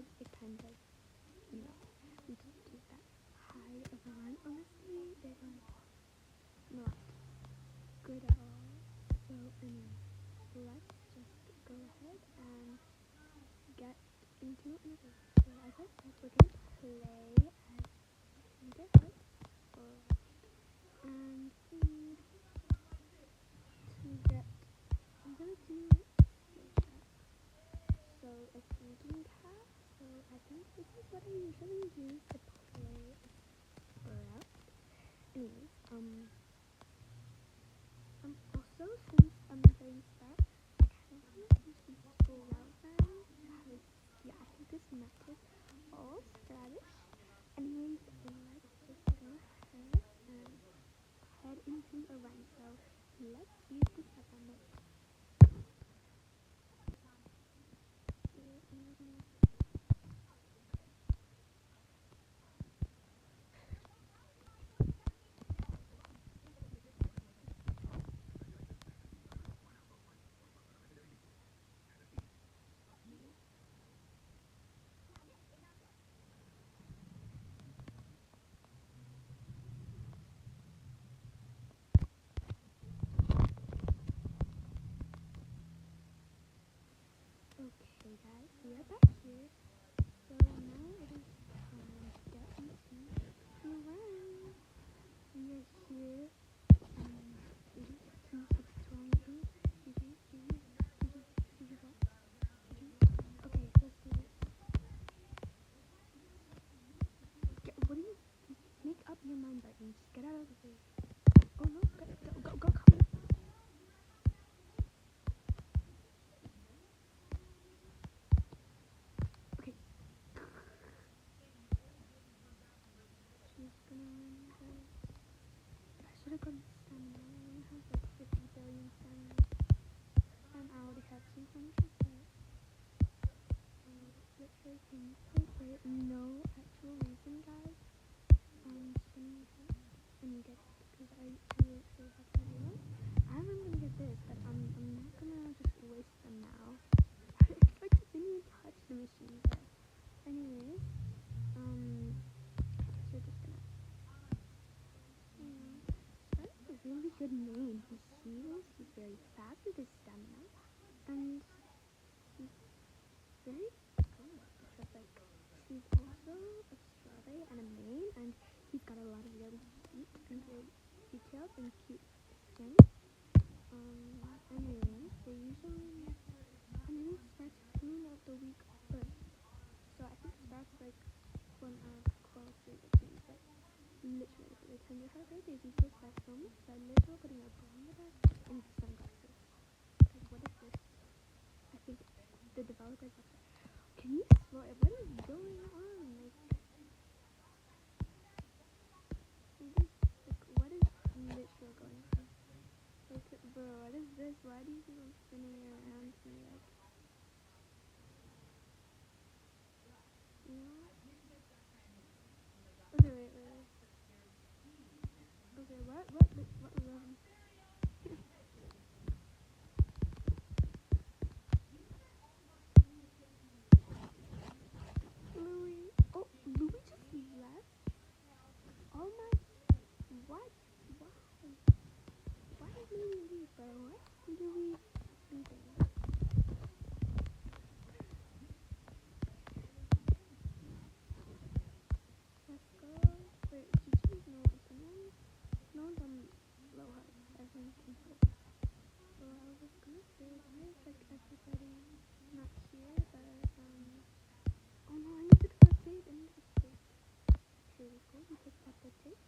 because it kind of, we didn't do that high of a run. Honestly, it was not good at all. So anyway, let's just go ahead and get into another. So as I said, we're gonna play as neighborhood and food to get. I'm gonna do so a thinking cap. So I think this is what I usually use to play Sprout. Anyways, also since I'm playing Sprout, I kind of want to use some Sprout then because yeah, I think this matches all Sproutish. Anyways, let's just go ahead and head into a run. So let's use this weapon. Okay guys, we are back here. So now it is time to get into the run. We are here. Okay, let's do this. What do you make up your mind right now? Just get out of the way. Oh no, go, come. Okay. She's gonna win, guys. I should have gone stamina. I only have like 50 billion stamina. And I already have 200, but literally can for no actual reason, guys. Just gonna get because I literally have everyone. I'm gonna get this, but I'm not gonna just waste them now. It's like I didn't even touch the machine there. Anyways, we're just gonna start with a really good name. He heals, he's very fast with his stamina, and he's very good because like he's also a strawberry and a main, and he's got a lot of really cute and very detailed and cute skin. Anyways, they usually starts Queen of the Week first. So I think starts like one of Quell's favorite things, like literally for the tender heart birthday, these are special. So I'm literally putting a ball in the back and sunglasses. Like what is this? I think the developers have to. Can you slow it? What is going on? Like what is literally going on? Like, bro, what is this? Why do you keep on spinning around me? Like, you know? Okay, wait. Okay, what? Louis. Oh, Louis just left? Oh my. What? Why? Why did Louis leave, bro? What? Louis leaving. Let's go. Wait, GG's no someone? No one's on low heart. Everyone's in full. So I was gonna say, why is like everybody not here? But oh no, I need to do a tape. Here we go. We picked up the tape.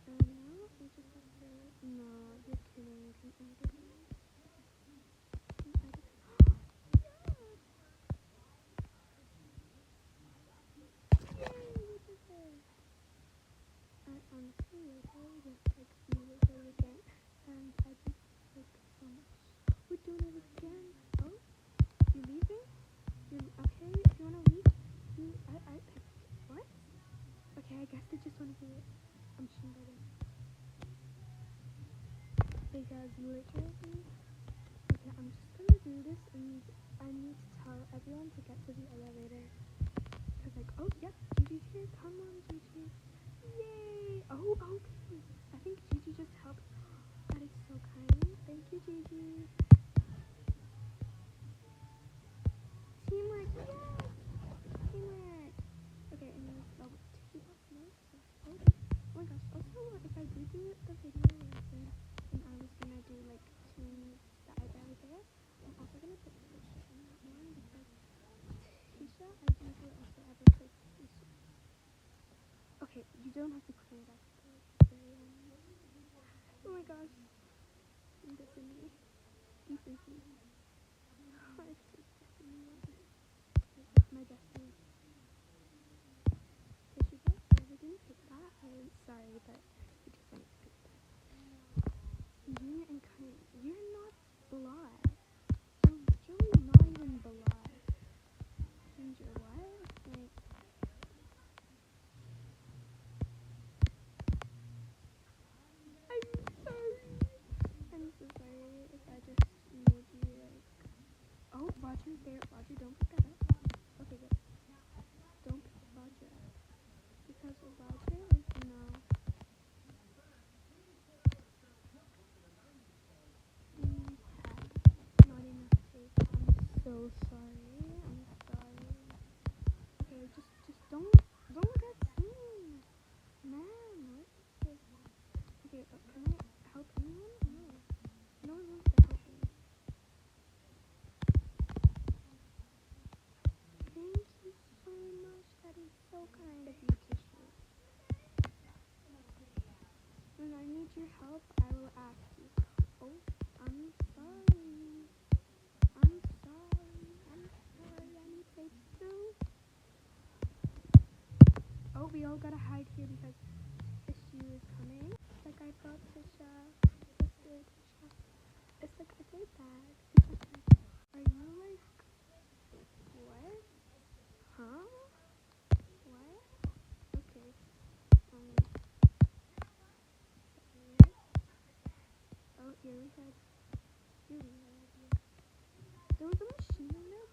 And now we just have to. No, you're kidding. Can I do this? Yay, we did this. I honestly literally just like literally again. And I just like so much. We're doing it again. Oh, you leaving? You okay? If you wanna leave, I what? Okay, I guess they just wanna do it. I'm shooting. Because literally, okay, I'm just gonna do this, and I need to tell everyone to get to the elevator. Oh, yeah, Gigi's here. Come on, Gigi. Yay! Oh, okay. I think Gigi just helped. That is so kind. Thank you, Gigi. Teamwork, yes! Teamwork. Okay, anyways, tissue box, no? So, okay. Oh my gosh, also, if I do the video where I said I was gonna do, like, tunes that I barely there, I'm also gonna put Tisha in that one because Tisha, I usually also ever play Tisha. Okay, you don't have to put me back to the very end. Oh my gosh. Dissing me. Decency. Oh, it's just dissing me. My bestie. Tissue box? I didn't pick that. I'm sorry, but you just wanted to pick that. Junior and Kanye. You're not blood. You're literally not even blood. Ginger, what? Like, I'm sorry. I'm so sorry if I just made you, like... Oh, Roger there. Roger, don't pick that up. Okay, good. Don't pick Roger up. Because Roger is not... Not enough tape. I'm so sorry. I'm sorry. Okay, just don't get seen. Man, what is this? Okay, can I help anyone? No. No one wants to help me. Thank you so much. That is so kind of you, Tissue. When I need your help, I will ask you. Oh, I'm sorry. I'm sorry. I'm sorry. I need tape too. Oh, we all gotta hide here because Tissue is coming. It's like I brought Tisha. Let's do it, Tisha. It's like I did that. It's okay. Are you like... What? Huh? What? Okay. Sorry. Oh, here we had... Here we had... There was a machine in there?